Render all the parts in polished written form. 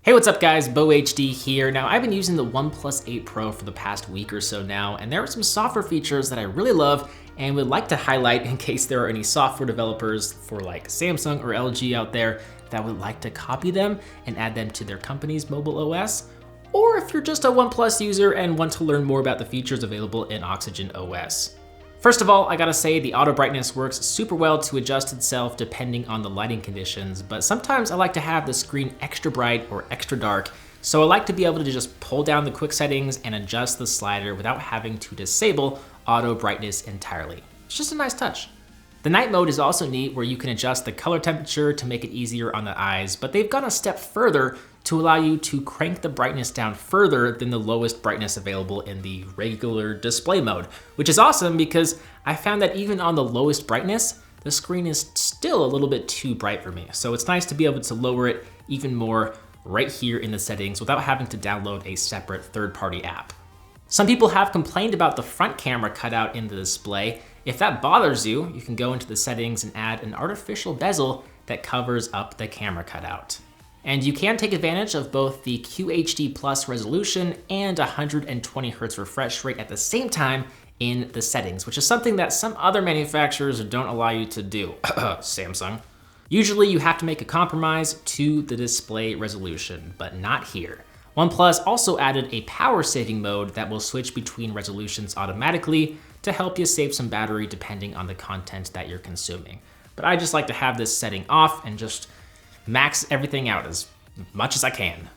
Hey, what's up guys, BoHD here. Now I've been using the OnePlus 8 Pro for the past week or so now, and there are some software features that I really love and would like to highlight in case there are any software developers for like Samsung or LG out there that would like to copy them and add them to their company's mobile OS, or if you're just a OnePlus user and want to learn more about the features available in OxygenOS. First of all, I gotta say the auto brightness works super well to adjust itself depending on the lighting conditions, but sometimes I like to have the screen extra bright or extra dark, so I like to be able to just pull down the quick settings and adjust the slider without having to disable auto brightness entirely. It's just a nice touch. The night mode is also neat where you can adjust the color temperature to make it easier on the eyes, but they've gone a step further to allow you to crank the brightness down further than the lowest brightness available in the regular display mode, which is awesome because I found that even on the lowest brightness, the screen is still a little bit too bright for me. So it's nice to be able to lower it even more right here in the settings without having to download a separate third-party app. Some people have complained about the front camera cutout in the display. If that bothers you, you can go into the settings and add an artificial bezel that covers up the camera cutout. And you can take advantage of both the QHD Plus resolution and 120 Hz refresh rate at the same time in the settings, which is something that some other manufacturers don't allow you to do, Samsung. Usually you have to make a compromise to the display resolution, but not here. OnePlus also added a power saving mode that will switch between resolutions automatically to help you save some battery depending on the content that you're consuming. But I just like to have this setting off and just max everything out as much as I can.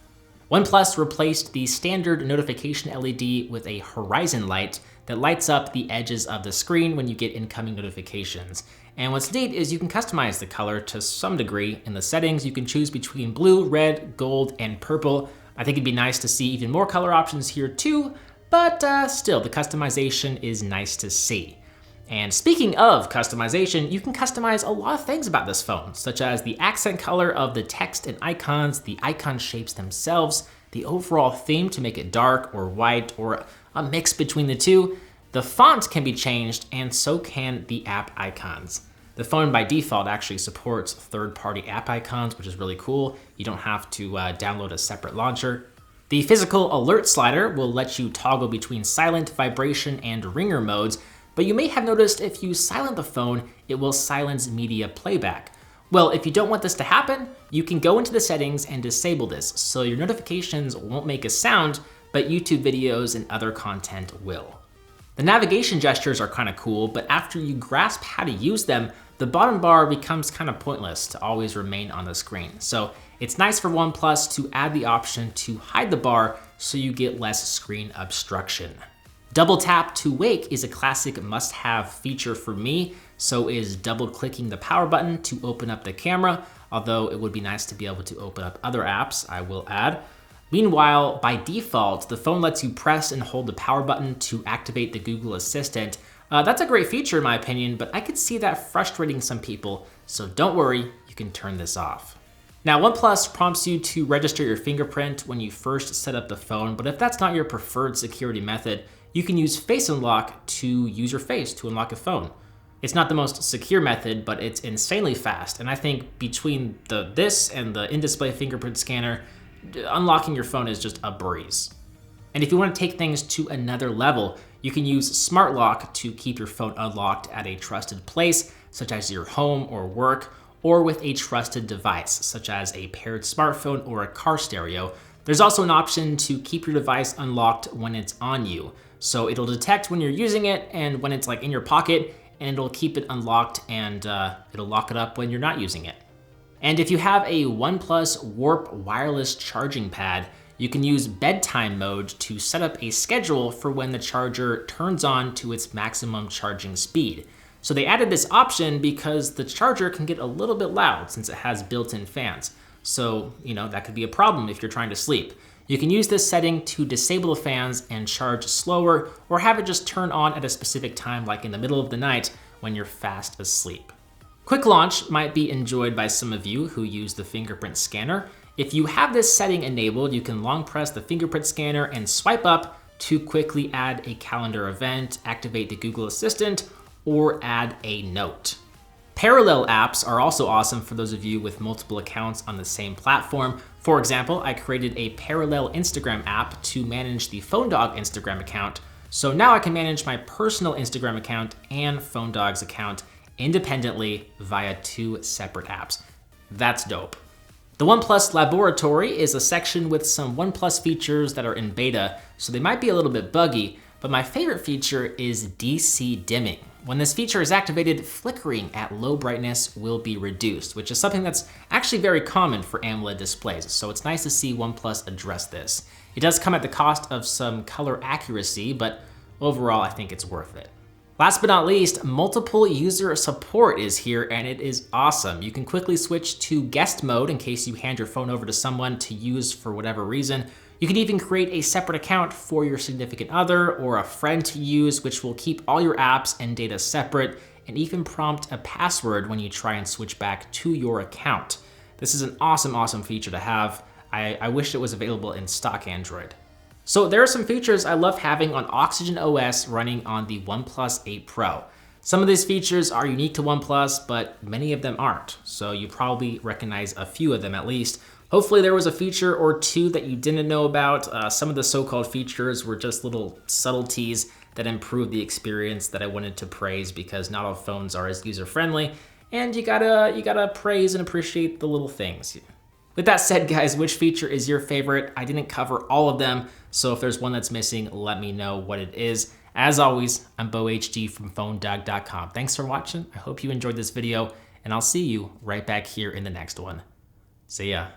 OnePlus replaced the standard notification LED with a horizon light that lights up the edges of the screen when you get incoming notifications. And what's neat is you can customize the color to some degree. In the settings, you can choose between blue, red, gold, and purple. I think it'd be nice to see even more color options here too, but still, the customization is nice to see. And speaking of customization, you can customize a lot of things about this phone, such as the accent color of the text and icons, the icon shapes themselves, the overall theme to make it dark or white or a mix between the two. The font can be changed, and so can the app icons. The phone by default actually supports third-party app icons, which is really cool. You don't have to download a separate launcher. The physical alert slider will let you toggle between silent, vibration, and ringer modes, but you may have noticed if you silent the phone, it will silence media playback. Well, if you don't want this to happen, you can go into the settings and disable this, so your notifications won't make a sound, but YouTube videos and other content will. The navigation gestures are kind of cool, but after you grasp how to use them, the bottom bar becomes kind of pointless to always remain on the screen. So it's nice for OnePlus to add the option to hide the bar so you get less screen obstruction. Double tap to wake is a classic must-have feature for me, so is double-clicking the power button to open up the camera, although it would be nice to be able to open up other apps, I will add. Meanwhile, by default, the phone lets you press and hold the power button to activate the Google Assistant. That's a great feature in my opinion, but I could see that frustrating some people, so don't worry, you can turn this off. Now, OnePlus prompts you to register your fingerprint when you first set up the phone, but if that's not your preferred security method, you can use Face Unlock to use your face to unlock a phone. It's not the most secure method, but it's insanely fast, and I think between this and the in-display fingerprint scanner, unlocking your phone is just a breeze. And if you want to take things to another level, you can use Smart Lock to keep your phone unlocked at a trusted place, such as your home or work, or with a trusted device, such as a paired smartphone or a car stereo. There's also an option to keep your device unlocked when it's on you. So it'll detect when you're using it and when it's like in your pocket, and it'll keep it unlocked and it'll lock it up when you're not using it. And if you have a OnePlus Warp wireless charging pad, you can use Bedtime mode to set up a schedule for when the charger turns on to its maximum charging speed. So they added this option because the charger can get a little bit loud since it has built-in fans. So, that could be a problem if you're trying to sleep. You can use this setting to disable the fans and charge slower, or have it just turn on at a specific time like in the middle of the night when you're fast asleep. Quick launch might be enjoyed by some of you who use the fingerprint scanner. If you have this setting enabled, you can long press the fingerprint scanner and swipe up to quickly add a calendar event, activate the Google Assistant, or add a note. Parallel apps are also awesome for those of you with multiple accounts on the same platform. For example, I created a parallel Instagram app to manage the PhoneDog Instagram account, so now I can manage my personal Instagram account and PhoneDog's account independently via 2 separate apps. That's dope. The OnePlus Laboratory is a section with some OnePlus features that are in beta, so they might be a little bit buggy, but my favorite feature is DC dimming. When this feature is activated, flickering at low brightness will be reduced, which is something that's actually very common for AMOLED displays, so it's nice to see OnePlus address this. It does come at the cost of some color accuracy, but overall I think it's worth it. Last but not least, multiple user support is here, and it is awesome. You can quickly switch to guest mode in case you hand your phone over to someone to use for whatever reason. You can even create a separate account for your significant other or a friend to use, which will keep all your apps and data separate, and even prompt a password when you try and switch back to your account. This is an awesome feature to have. I wish it was available in stock Android. So there are some features I love having on OxygenOS running on the OnePlus 8 Pro. Some of these features are unique to OnePlus, but many of them aren't, so you probably recognize a few of them at least. Hopefully there was a feature or two that you didn't know about. Some of the so-called features were just little subtleties that improved the experience that I wanted to praise, because not all phones are as user-friendly, and you gotta praise and appreciate the little things. With that said, guys, which feature is your favorite? I didn't cover all of them, so if there's one that's missing, let me know what it is. As always, I'm BoHD from PhoneDog.com. Thanks for watching. I hope you enjoyed this video, and I'll see you right back here in the next one. See ya.